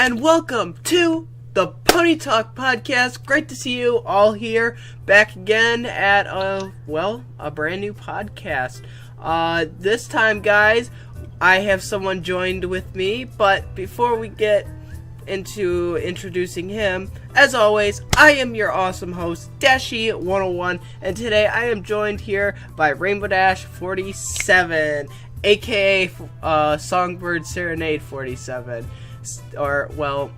and welcome to the Pony Talk Podcast. Great to see you all here, back again at a brand new podcast. This time, guys, I have someone joined with me, but before we get into introducing him, as always, I am your awesome host, Dashy101, and today I am joined here by Rainbow Dash 47, aka Songbird Serenade 47, or, well,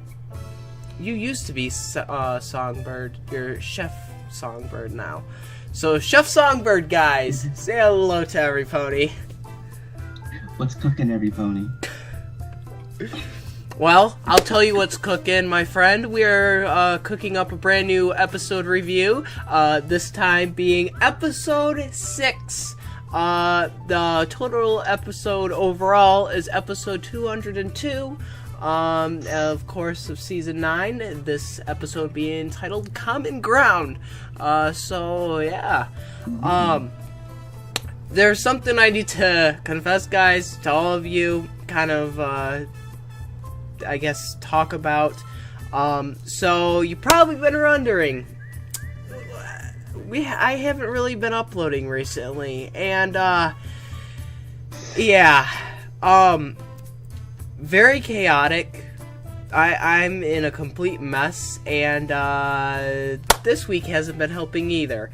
you used to be Songbird, you're Chef Songbird now. So, Chef Songbird, guys, say hello to every pony. What's cooking, every pony? Well, I'll tell you what's cooking, my friend. We're cooking up a brand new episode review, this time being episode 6. The total episode overall is episode 202, of course, of season 9, this episode being entitled Common Ground. So, yeah. There's something I need to confess, guys, to all of you, kind of, I guess, talk about. So you've probably been wondering, I haven't really been uploading recently, and very chaotic. I'm in a complete mess, and this week hasn't been helping either,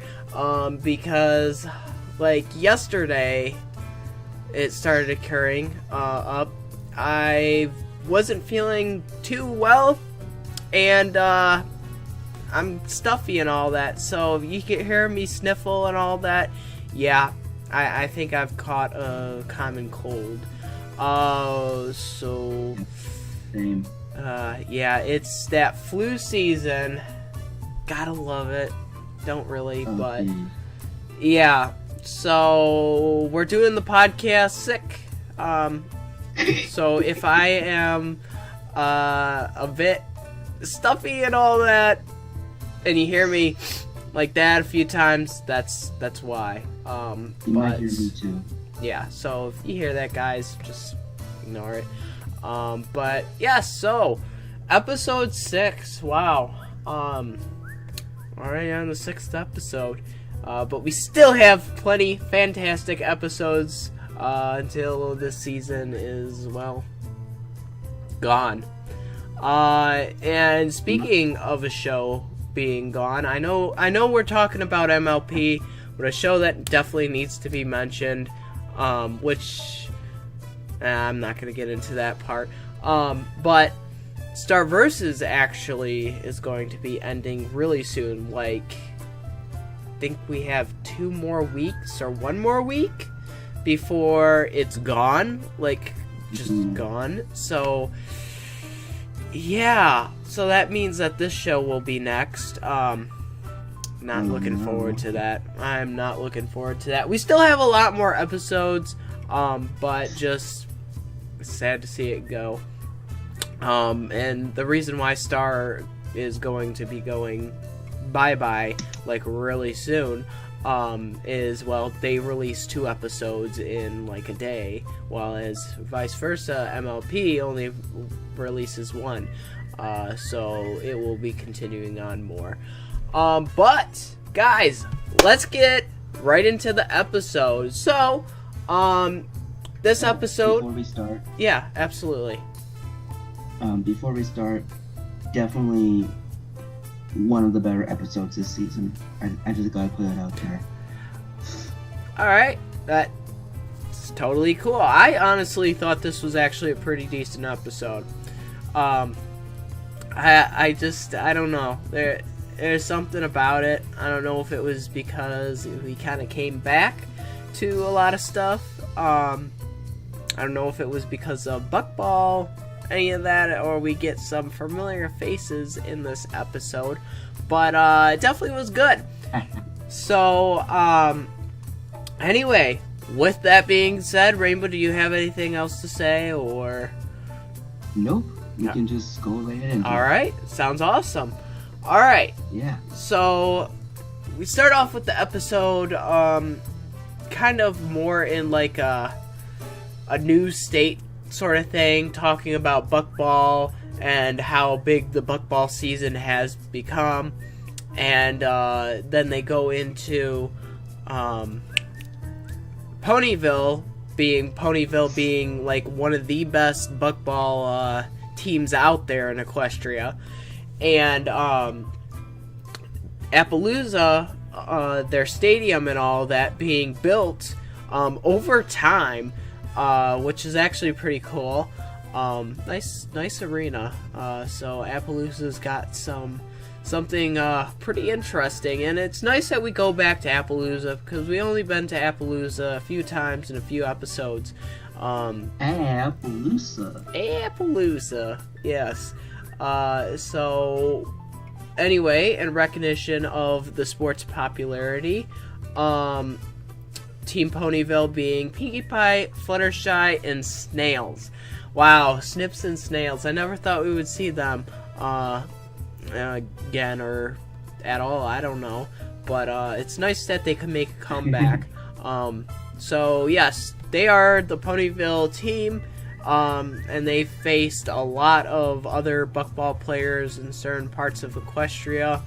because like yesterday it started occurring up. I wasn't feeling too well, and I'm stuffy and all that, so if you can hear me sniffle and all that, yeah, I think I've caught a common cold. So Same. Yeah, it's that flu season. Gotta love it. Don't really, but geez. Yeah. So we're doing the podcast sick. So if I am a bit stuffy and all that, and you hear me like that a few times, that's why. You might hear me too. Yeah, so if you hear that, guys, just ignore it. But yeah, so episode 6. Wow. Already on the 6th episode. But we still have plenty fantastic episodes until this season is, well, gone. And speaking of a show being gone, I know we're talking about MLP, but a show that definitely needs to be mentioned, which I'm not going to get into that part. But Star Versus actually is going to be ending really soon. Like, I think we have 2 more weeks or 1 more week before it's gone, like, just gone. So, yeah, so that means that this show will be next. Not looking forward to that. I'm not looking forward to that. We still have a lot more episodes, but just sad to see it go. And the reason why Star is going to be going bye-bye, like, really soon, is, well, they release 2 episodes in, like, a day, while as vice versa, MLP only releases 1. So it will be continuing on more. But, guys, let's get right into the episode. So, this episode... Before we start... Yeah, absolutely. Before we start, definitely one of the better episodes this season. I just gotta put it out there. Alright, that's totally cool. I honestly thought this was actually a pretty decent episode. I don't know. There's something about it. I don't know if it was because we kind of came back to a lot of stuff. I don't know if it was because of Buckball, any of that, or we get some familiar faces in this episode. But it definitely was good. So, anyway, with that being said, Rainbow, do you have anything else to say, or? Nope. We can just go right ahead. Alright, sounds awesome. Alright. Yeah. So, we start off with the episode, kind of more in like a news state sort of thing, talking about Buckball and how big the buckball season has become. And then they go into Ponyville being like one of the best buckball teams out there in Equestria, and Appaloosa, their stadium and all that being built over time, which is actually pretty cool. Nice arena. So Appaloosa's got something pretty interesting, and it's nice that we go back to Appaloosa because we only been to Appaloosa a few times in a few episodes. Appaloosa, yes. So anyway, in recognition of the sport's popularity, Team Ponyville being Pinkie Pie, Fluttershy, and Snails. Wow, Snips and Snails. I never thought we would see them again or at all. I don't know. But it's nice that they can make a comeback. So, yes, they are the Ponyville team. And they faced a lot of other buckball players in certain parts of Equestria.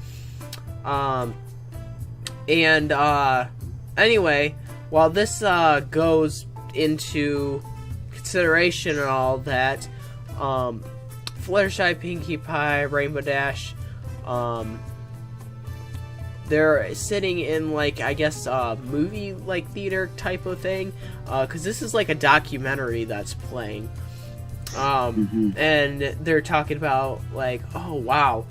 Anyway, while this goes into consideration and all that, Fluttershy, Pinkie Pie, Rainbow Dash, they're sitting in, like, I guess, movie, like, theater type of thing, because this is, like, a documentary that's playing, and they're talking about, like, oh, wow,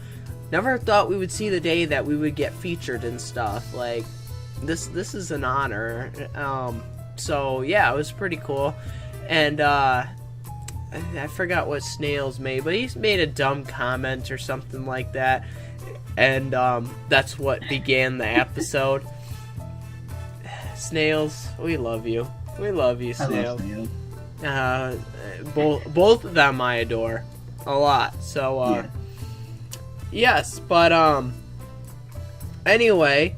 never thought we would see the day that we would get featured and stuff, like, this is an honor, so, yeah, it was pretty cool, and, I forgot what Snails made, but he made a dumb comment or something like that. And that's what began the episode. Snails, we love you. We love you, Snails. I love Snails. Both of them I adore a lot. So yeah. Yes, but anyway,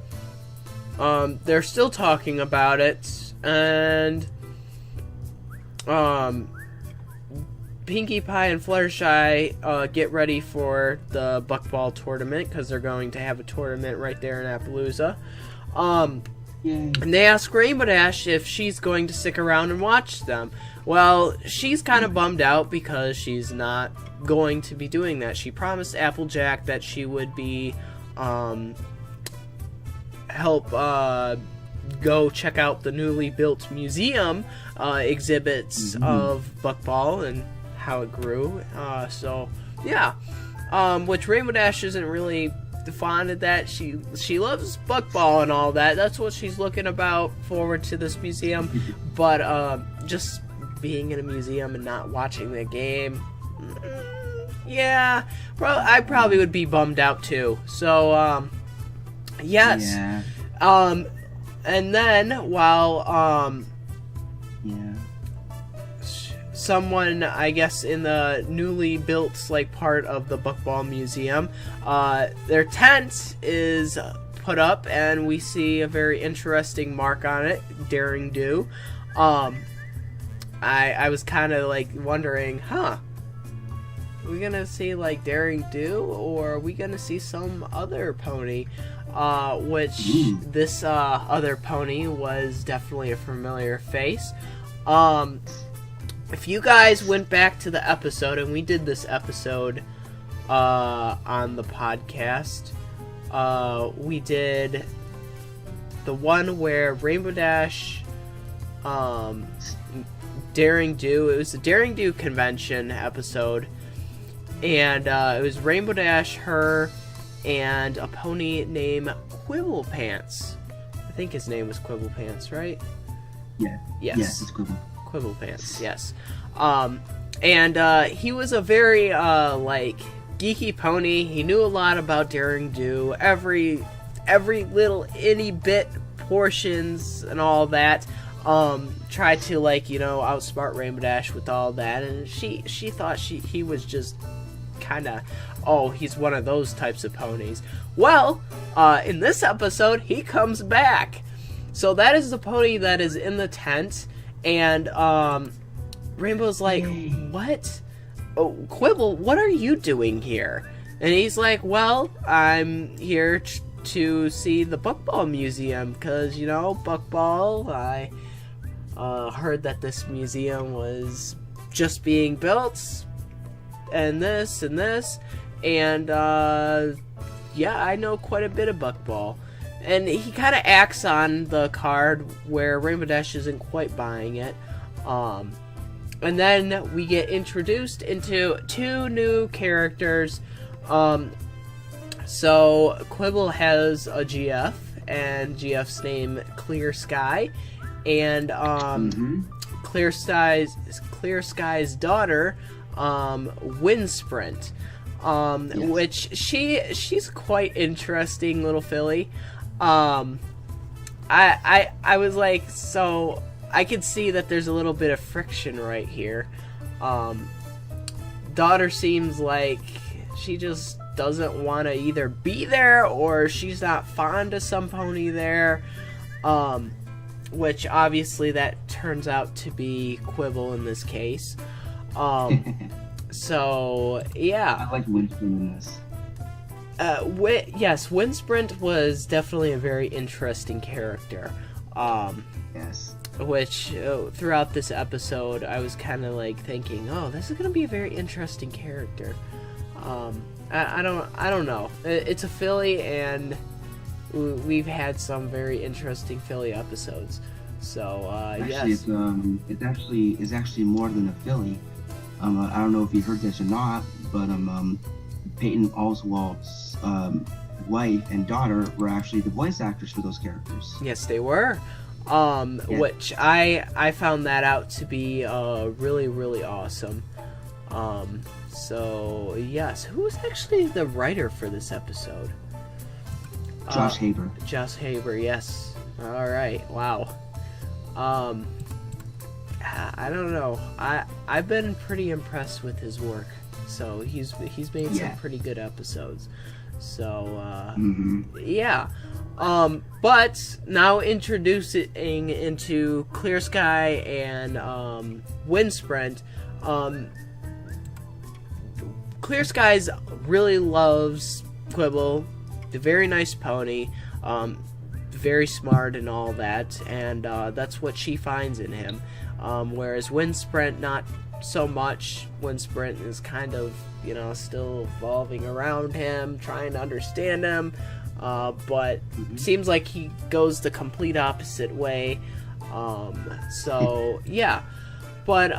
they're still talking about it, and Pinkie Pie and Fluttershy get ready for the buckball tournament because they're going to have a tournament right there in Appaloosa. And they ask Rainbow Dash if she's going to stick around and watch them. Well, she's kind of bummed out because she's not going to be doing that. She promised Applejack that she would be help go check out the newly built museum exhibits of buckball and how it grew, so yeah, which Rainbow Dash isn't really fond of that. She loves buckball and all that. That's what she's looking about forward to this museum, but just being in a museum and not watching the game, yeah, I probably would be bummed out too. So yes, yeah. And then while someone, I guess, in the newly built, like, part of the Buckball Museum, their tent is put up, and we see a very interesting mark on it, Daring Do. I was kind of, like, wondering, are we gonna see, like, Daring Do, or are we gonna see some other pony? Which this other pony was definitely a familiar face. If you guys went back to the episode, and we did this episode on the podcast, we did the one where Rainbow Dash, Daring Do, it was the Daring Do convention episode, and it was Rainbow Dash, her, and a pony named Quibble Pants. I think his name was Quibble Pants, right? Yeah. Yes, it's Quibble. Quibble Pants, yes. And he was a very, like, geeky pony. He knew a lot about Daring Do, every little itty bit portions and all that. Tried to, like, you know, outsmart Rainbow Dash with all that, and she thought he was just kind of, he's one of those types of ponies. Well, in this episode, he comes back. So that is the pony that is in the tent. And Rainbow's like, what? oh, Quibble, what are you doing here? And he's like, well, I'm here to see the Buckball Museum, because, you know, Buckball, I heard that this museum was just being built, and this, and yeah, I know quite a bit of Buckball. And he kind of acts on the card where Rainbow Dash isn't quite buying it. And then we get introduced into 2 new characters. So Quibble has a GF, and GF's name Clear Sky, and Clear Sky's daughter, Windsprint, yes. Which she's quite interesting little filly. I was like, so I could see that there's a little bit of friction right here. Daughter seems like she just doesn't want to either be there, or she's not fond of some pony there, which obviously that turns out to be Quibble in this case. So yeah, I like Windsprint in this. Yes, Windsprint was definitely a very interesting character. Yes. Which throughout this episode, I was kind of like thinking, oh, this is gonna be a very interesting character. I don't know. It's a filly, and we've had some very interesting filly episodes. So actually, yes, it's actually more than a filly. I don't know if you heard this or not, but Peyton Oswald's wife and daughter were actually the voice actors for those characters. yes, they were. Yeah. Which I found that out to be really, really awesome. So yes, who was actually the writer for this episode? Josh Haber. Josh Haber, yes. All right, wow. I don't know. I've been pretty impressed with his work. So he's made some pretty good episodes. So yeah. But now introducing into Clear Sky and Windsprint. Clear Skies really loves Quibble, the very nice pony, very smart and all that, and that's what she finds in him. Whereas Windsprint, not so much. Windsprint is kind of, you know, still evolving around him, trying to understand him, but seems like he goes the complete opposite way. So yeah, but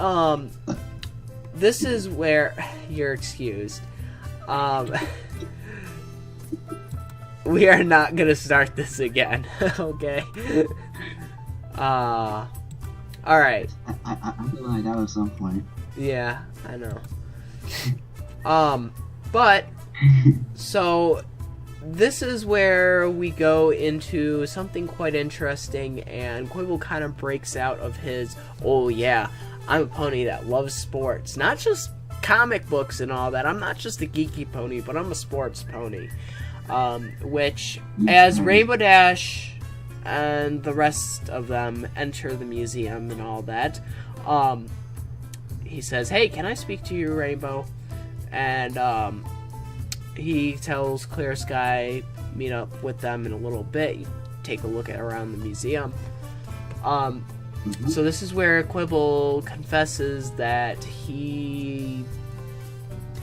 this is where you're excused. We are not gonna start this again. Okay. All right. I'm gonna lie down at some point. Yeah, I know. But so this is where we go into something quite interesting, and Quibble kind of breaks out of his, oh yeah, I'm a pony that loves sports, not just comic books and all that. I'm not just a geeky pony, but I'm a sports pony. Which, as Rainbow Dash and the rest of them enter the museum and all that, he says, hey, can I speak to you, Rainbow? And he tells Clear Sky meet up with them in a little bit. You take a look at around the museum. So this is where Quibble confesses that he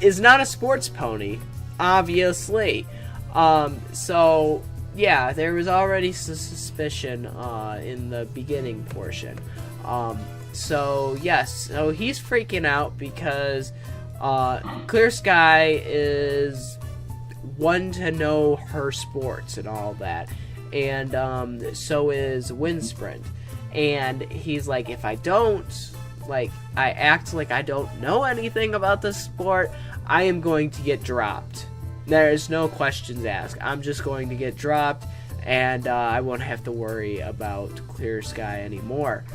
is not a sports pony, obviously. So yeah, there was already suspicion in the beginning portion. So yes, so he's freaking out because Clear Sky is one to know her sports and all that, and so is Windsprint. And he's like, if I don't, like, I act like I don't know anything about this sport, I am going to get dropped. There's no questions asked. I'm just going to get dropped, and I won't have to worry about Clear Sky anymore.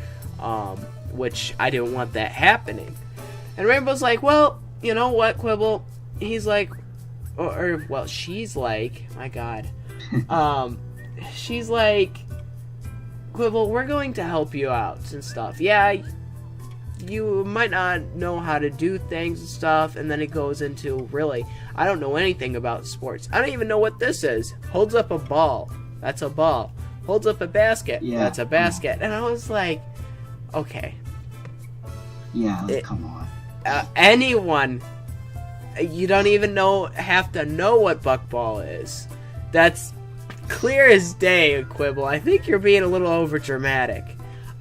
Which I didn't want that happening. And Rainbow's like, well, you know what, Quibble? He's like, well, she's like, my God. She's like, Quibble, we're going to help you out and stuff. Yeah, you might not know how to do things and stuff, and then it goes into, really, I don't know anything about sports. I don't even know what this is. Holds up a ball. That's a ball. Holds up a basket. Yeah. That's a basket. And I was like, okay. Yeah, come on. Anyone, you don't even have to know what buckball is. That's clear as day, Quibble. I think you're being a little over dramatic.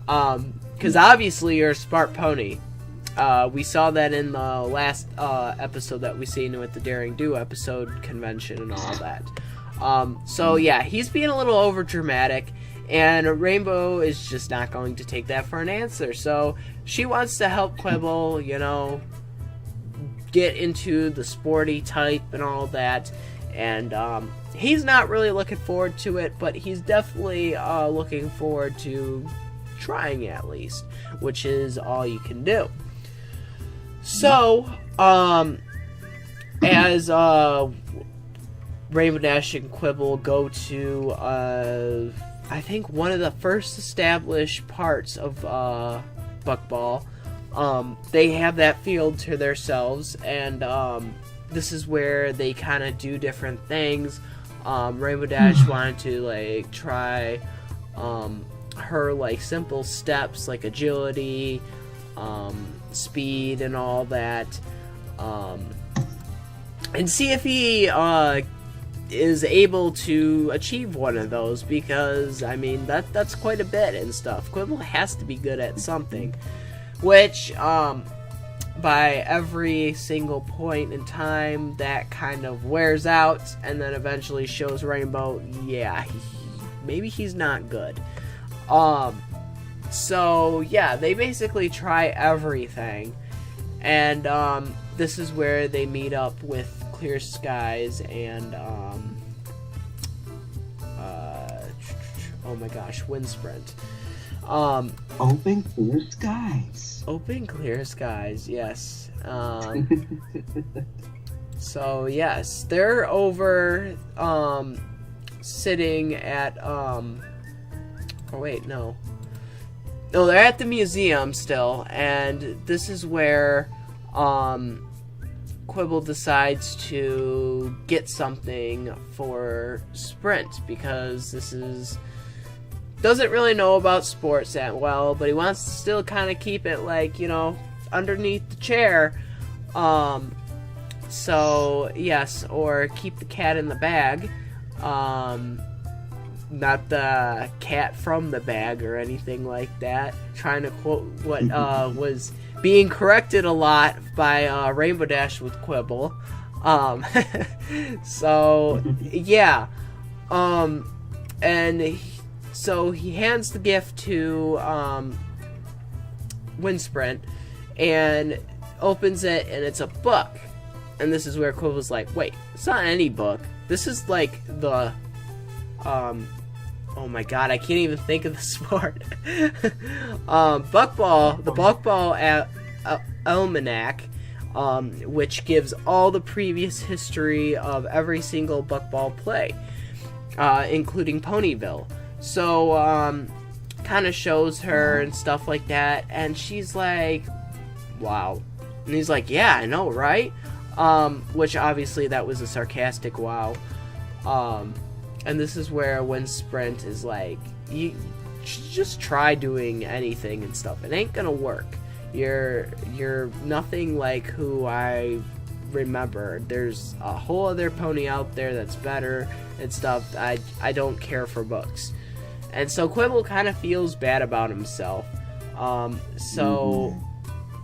Because obviously you're a smart pony. We saw that in the last episode that we seen with the Daring Do episode convention and all that. So yeah, he's being a little over dramatic, and Rainbow is just not going to take that for an answer. So she wants to help Quibble, get into the sporty type and all that. And he's not really looking forward to it, but he's definitely looking forward to trying at least, which is all you can do. So, as Rainbow Dash and Quibble go to, I think one of the first established parts of Buckball, they have that field to themselves, and this is where they kind of do different things. Rainbow Dash wanted to try her simple steps like agility, speed, and all that, and see if he is able to achieve one of those, because I mean that's quite a bit and stuff. Quibble has to be good at something, which by every single point in time that kind of wears out, and then eventually shows Rainbow, yeah, maybe he's not good. So yeah, they basically try everything, and this is where they meet up with Clear Skies and oh my gosh, Wind Sprint. Open Clear Skies. Open Clear Skies, yes. So yes, they're over sitting at oh wait, no, they're at the museum still, and this is where Quibble decides to get something for Sprint, because doesn't really know about sports that well, but he wants to still kind of keep it underneath the chair. So yes, or keep the cat in the bag. Not the cat from the bag or anything like that. Trying to quote what was being corrected a lot by Rainbow Dash with Quibble. So yeah, so he hands the gift to Wind Sprint and opens it, and it's a book. And this is where Quibble's like, wait, it's not any book. This is the oh my god, I can't even think of the sport. Buckball, the Buckball Almanac, which gives all the previous history of every single Buckball play, including Ponyville. So, kind of shows her and stuff like that, and she's like, wow. And he's like, yeah, I know, right? Which obviously that was a sarcastic wow. And this is where Wind Sprint is like, you just try doing anything and stuff. It ain't gonna work. You're nothing like who I remember. There's a whole other pony out there that's better and stuff. I don't care for books. And so Quibble kind of feels bad about himself.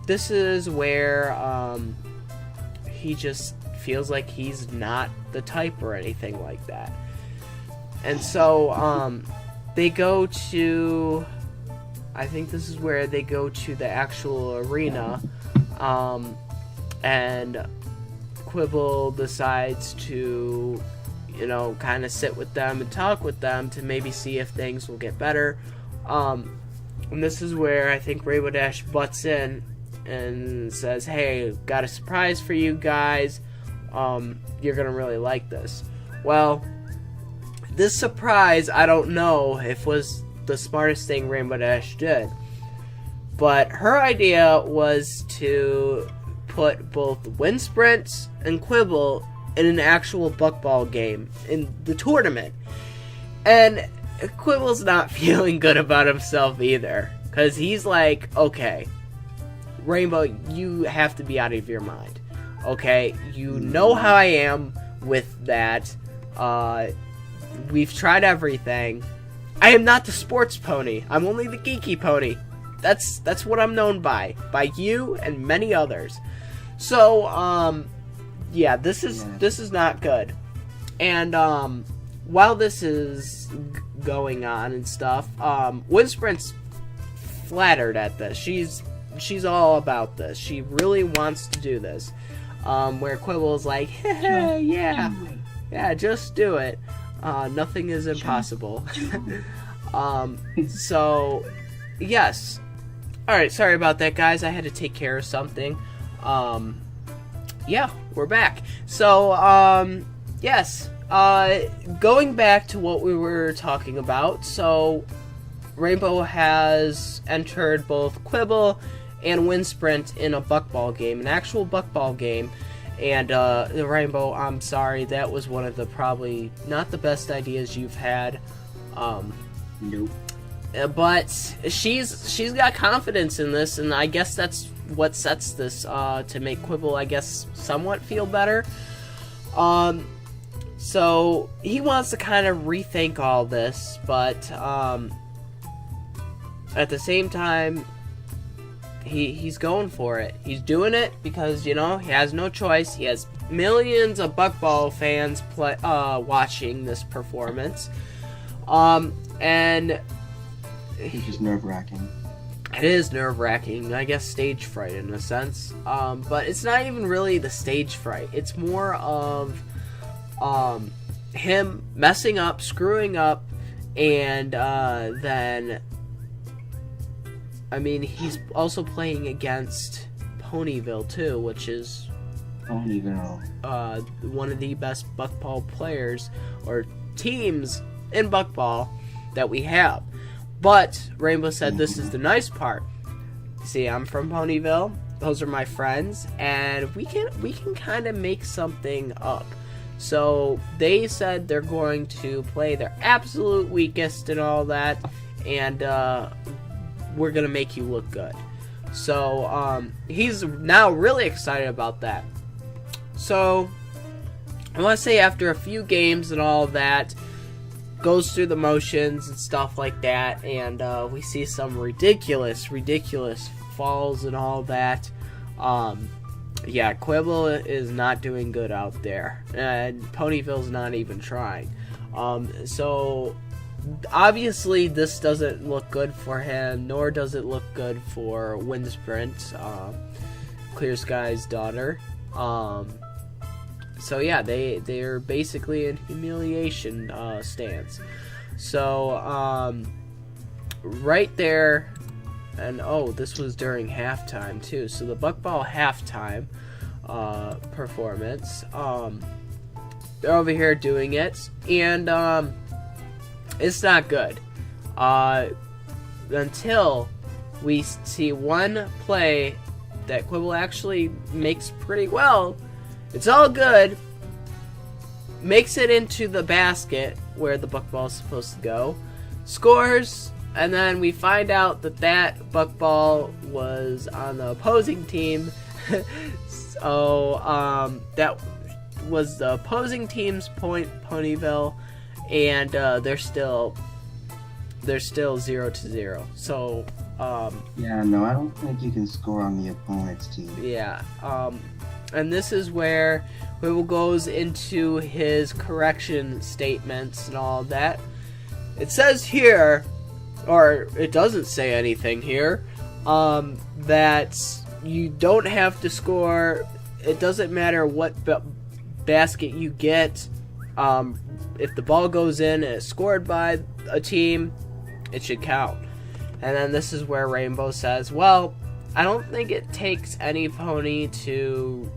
This is where he just feels like he's not the type or anything like that. And so they go to, I think this is where they go to the actual arena, and Quibble decides to, kind of sit with them and talk with them to maybe see if things will get better. And this is where I think Rainbow Dash butts in and says, hey, got a surprise for you guys. You're gonna really like this. Well, this surprise, I don't know if was the smartest thing Rainbow Dash did. But her idea was to put both wind sprints and quibble in an actual buckball game in the tournament. And Quibble's not feeling good about himself either, because he's like, okay, Rainbow, you have to be out of your mind. Okay, you know how I am with that. We've tried everything. I am not the sports pony. I'm only the geeky pony. That's what I'm known by you and many others. So, yeah, this is not good. And while this is going on and stuff, Windsprint's flattered at this. She's all about this. She really wants to do this. Where Quibble's like, yeah, just do it. Nothing is impossible. So, yes. Alright, sorry about that, guys. I had to take care of something. Yeah, we're back. So, yes. Going back to what we were talking about. So, Rainbow has entered both Quibble and Windsprint in a buckball game, an actual buckball game. And, Rainbow, I'm sorry, that was one of the probably not the best ideas you've had. Nope. But she's got confidence in this, and I guess that's what sets this to make Quibble, I guess, somewhat feel better. So he wants to kind of rethink all this, but at the same time, he's going for it. He's doing it because, you know, he has no choice. He has millions of buckball fans watching this performance, and it's just nerve-wracking. It is nerve-wracking, I guess stage fright in a sense, but it's not even really the stage fright. It's more of him messing up, screwing up, and then, I mean, he's also playing against Ponyville too, which is Ponyville, one of the best buckball players or teams in buckball that we have. But Rainbow said this is the nice part. See, I'm from Ponyville. Those are my friends, and we can kind of make something up. So they said they're going to play their absolute weakest and all that, and we're gonna make you look good. So he's now really excited about that. So I want to say after a few games and all that, goes through the motions and stuff like that, and we see some ridiculous falls and all that. Yeah, Quibble is not doing good out there, and Ponyville's not even trying. So obviously this doesn't look good for him, nor does it look good for Windsprint, Clear Sky's daughter. So yeah, they're basically in humiliation stance. So right there, and oh, this was during halftime too. So the buckball halftime performance. They're over here doing it, and it's not good. Until we see one play that Quibble actually makes pretty well. It's all good. Makes it into the basket where the buckball is supposed to go. Scores, and then we find out that buckball was on the opposing team. So that was the opposing team's point, Ponyville, and they're still 0-0. So yeah, no, I don't think you can score on the opponent's team. Yeah. And this is where Quibble goes into his correction statements and all that. It says here, or it doesn't say anything here, that you don't have to score. It doesn't matter what basket you get. If the ball goes in and it's scored by a team, it should count. And then this is where Rainbow says, well, I don't think it takes any pony to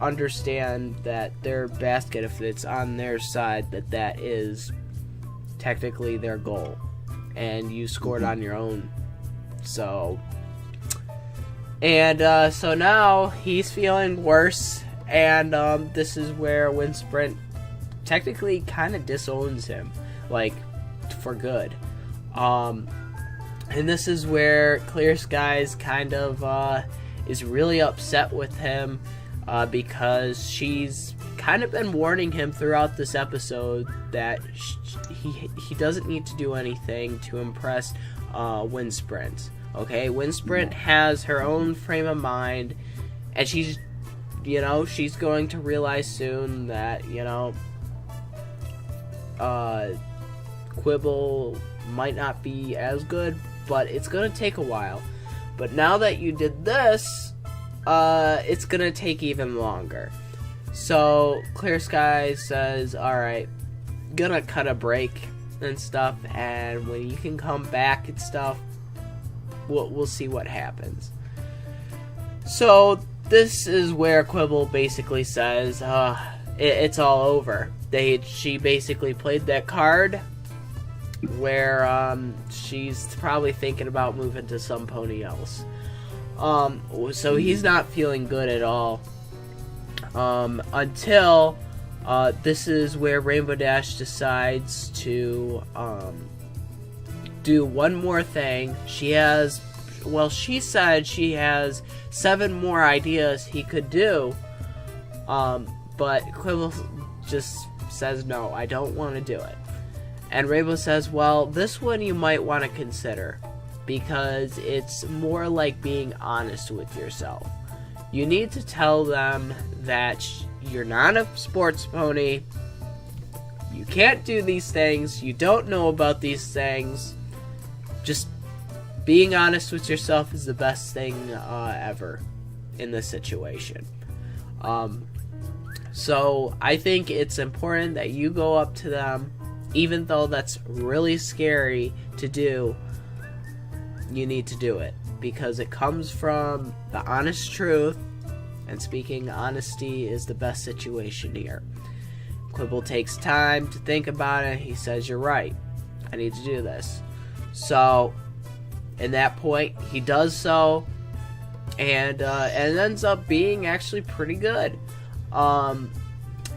understand that their basket, if it's on their side, that is technically their goal, and you scored on your own. So And so now he's feeling worse, and this is where Windsprint technically kind of disowns him, like, for good. And this is where Clear Skies kind of is really upset with him, because she's kind of been warning him throughout this episode that he doesn't need to do anything to impress Windsprint. Okay, Windsprint has her own frame of mind, and she's going to realize soon that, Quibble might not be as good, but it's going to take a while. But now that you did this, it's going to take even longer. So Clear Skies says, alright, gonna cut a break and stuff, and when you can come back and stuff, we'll see what happens. So this is where Quibble basically says, it's all over. She basically played that card where she's probably thinking about moving to some pony else. So he's not feeling good at all. Until this is where Rainbow Dash decides to do one more thing. She said she has 7 more ideas he could do, but Quibble just says, no, I don't want to do it. And Rainbow says, well, this one you might want to consider, because it's more like being honest with yourself. You need to tell them that you're not a sports pony, you can't do these things, you don't know about these things. Just being honest with yourself is the best thing ever in this situation. So I think it's important that you go up to them, even though that's really scary to do. You need to do it, because it comes from the honest truth, and speaking honesty is the best situation here. Quibble takes time to think about it. He says, you're right, I need to do this. So in that point, he does so, and it ends up being actually pretty good.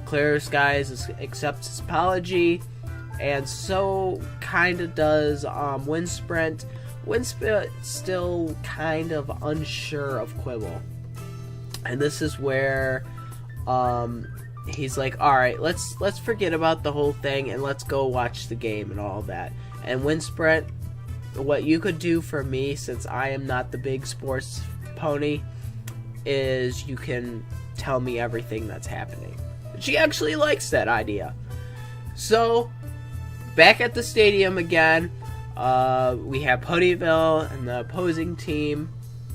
Clear Skies accepts his apology, and so kind of does Windsprint. Windsprint still kind of unsure of Quibble, and this is where he's like, alright, let's forget about the whole thing and let's go watch the game and all that. And Windsprint, what you could do for me, since I am not the big sports pony, is you can tell me everything that's happening. She actually likes that idea. So back at the stadium again, we have Ponyville and the opposing team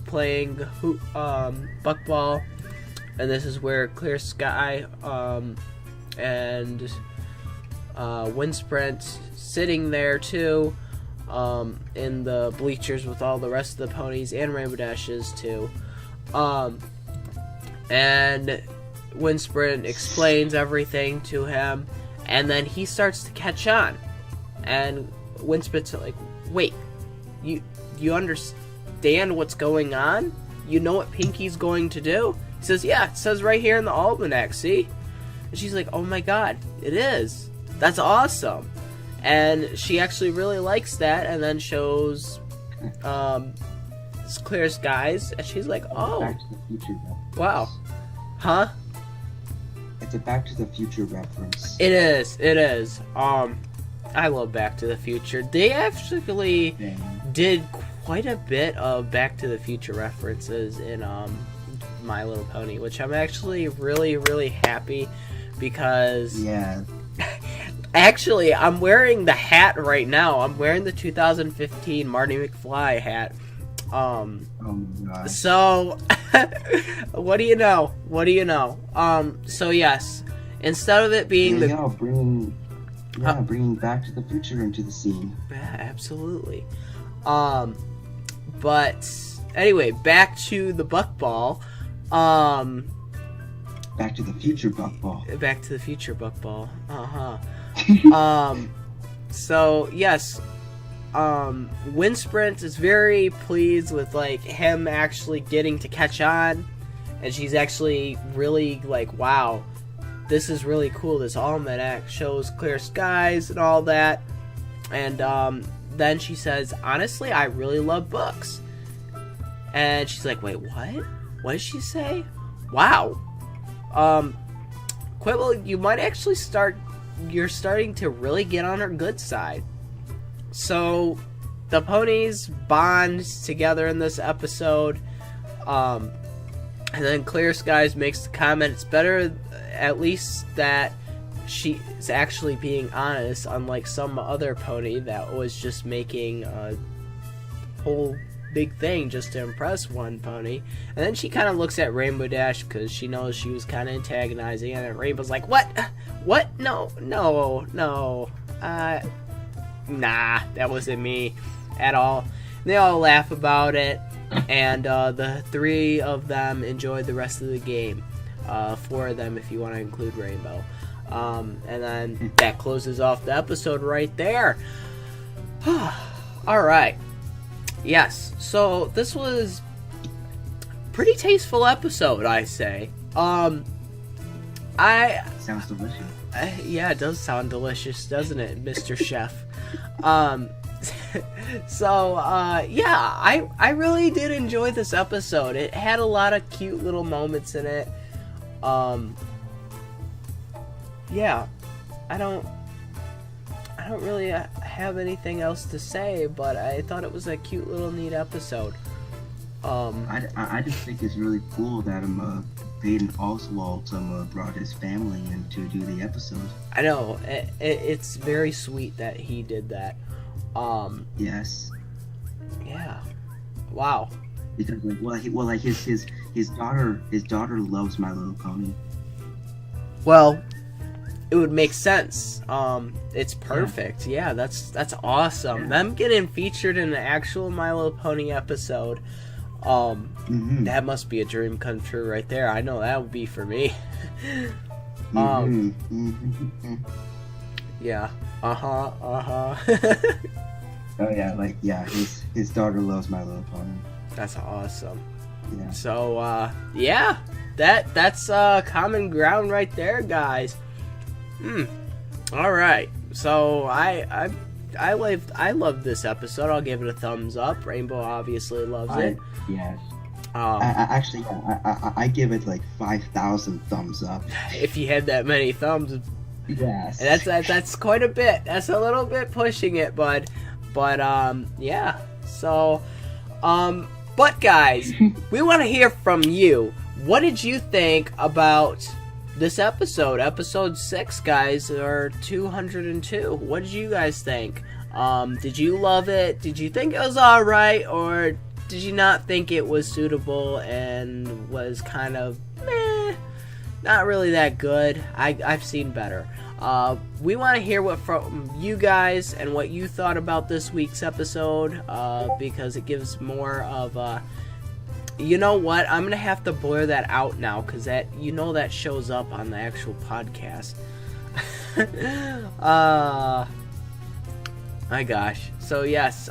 playing buckball, and this is where Clear Sky and Windsprint sitting there too, in the bleachers with all the rest of the ponies, and Rainbow Dashes too. And Windsprint explains everything to him, and then he starts to catch on. And Windsprint's like, wait, you understand what's going on? You know what Pinky's going to do? He says, yeah, it says right here in the almanac, see? And she's like, oh my god, it is. That's awesome. And she actually really likes that, and then shows Clear Skies, and she's like, oh, Back to the Future reference. Wow. Huh? It's a Back to the Future reference. It is. I love Back to the Future. They actually did quite a bit of Back to the Future references in My Little Pony, which I'm actually really, really happy, because Yeah. actually I'm wearing the hat right now. I'm wearing the 2015 Marty McFly hat. Oh my gosh. So what do you know? So yes, instead of it being bringing Back to the Future into the scene. Yeah, absolutely. But anyway, back to the buckball. Back to the Future buckball. Back to the Future buckball. So yes, Windsprint is very pleased with like him actually getting to catch on, and she's actually really like, wow, this is really cool. This almanac shows clear skies and all that. And then she says, honestly, I really love books. And she's like, wait, what? What did she say? Wow. Quibble, you might actually you're starting to really get on her good side. So the ponies bond together in this episode. And then Clear Skies makes the comment, it's better at least that she's actually being honest, unlike some other pony that was just making a whole big thing just to impress one pony. And then she kind of looks at Rainbow Dash because she knows she was kind of antagonizing, and then Rainbow's like, what? No, nah, that wasn't me at all. And they all laugh about it, and the three of them enjoyed the rest of the game. Four of them if you want to include Rainbow. And then that closes off the episode right there. Alright. Yes, so this was pretty tasteful episode, I say. Sounds delicious. Yeah, it does sound delicious, doesn't it, Mr. Chef? So, yeah, I really did enjoy this episode. It had a lot of cute little moments in it. Yeah, I don't really have anything else to say, but I thought it was a cute little neat episode. I just think it's really cool that Peyton Oswalt brought his family in to do the episode. I know, it's very sweet that he did that. Yes. Yeah. Wow. Because his daughter loves My Little Pony. Well, it would make sense. It's perfect. Yeah, that's awesome. Yeah. Them getting featured in an actual My Little Pony episode, that must be a dream come true right there. I know that would be for me. Yeah. Oh yeah, his daughter loves My Little Pony. That's awesome. Yeah. So yeah, that's common ground right there, guys. All right. So I love this episode. I'll give it a thumbs up. Rainbow obviously loves it. Yes. I give it like 5,000 thumbs up. If you had that many thumbs. Yes. That's quite a bit. That's a little bit pushing it, bud. But yeah. So but guys, we want to hear from you. What did you think about this episode 6, guys, or 202? What did you guys think? Did you love it? Did you think it was alright, or did you not think it was suitable and was kind of meh, not really that good? I've seen better. We want to hear from you guys and what you thought about this week's episode, because it gives more of a... You know what? I'm going to have to blur that out now, because that shows up on the actual podcast. My gosh. So yes,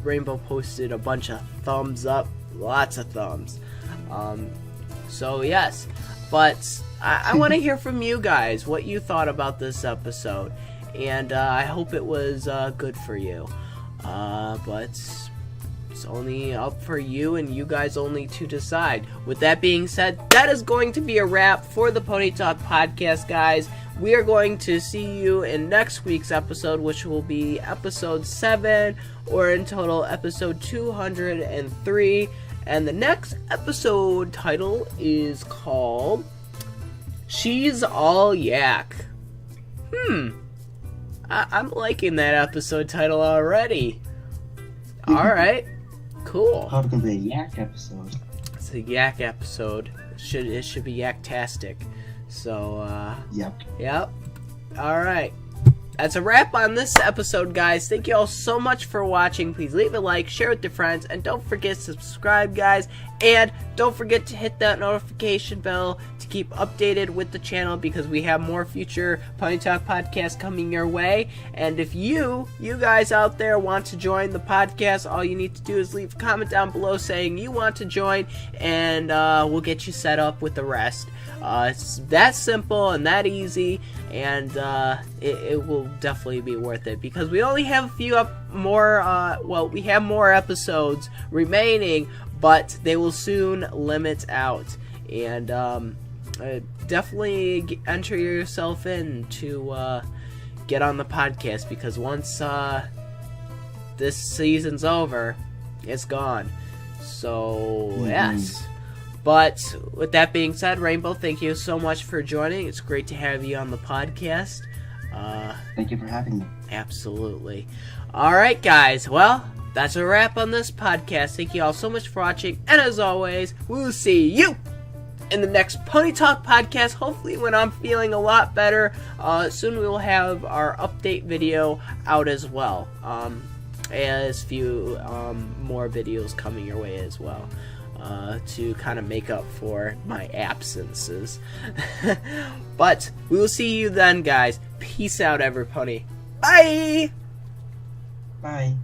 Rainbow posted a bunch of thumbs up. Lots of thumbs. So yes. But I want to hear from you guys what you thought about this episode. And I hope it was good for you. But... it's only up for you and you guys only to decide. With that being said, that is going to be a wrap for the Pony Talk podcast, guys. We are going to see you in next week's episode, which will be episode 7, or in total episode 203. And the next episode title is called She's All Yak. I'm liking that episode title already. Alright. Cool. Probably gonna be a yak episode. It's a yak episode. It should be yak-tastic. So, Yep. Alright. that's a wrap on this episode, guys. Thank you all so much for watching. Please leave a like, share with your friends, and don't forget to subscribe, guys. And don't forget to hit that notification bell to keep updated with the channel, because we have more future Pony Talk podcasts coming your way. And if you guys out there want to join the podcast, all you need to do is leave a comment down below saying you want to join, and we'll get you set up with the rest. It's that simple and that easy, and it will definitely be worth it, because we only have a few more, we have more episodes remaining, but they will soon limit out. And definitely enter yourself in to get on the podcast, because once this season's over, it's gone. So, yes. But with that being said, Rainbow, thank you so much for joining. It's great to have you on the podcast. Thank you for having me. Absolutely. Alright, guys. Well, that's a wrap on this podcast. Thank you all so much for watching. And as always, we'll see you in the next Pony Talk podcast. Hopefully when I'm feeling a lot better. Soon we will have our update video out as well. As few more videos coming your way as well. To kind of make up for my absences. But we will see you then, guys. Peace out, everybody. Bye! Bye.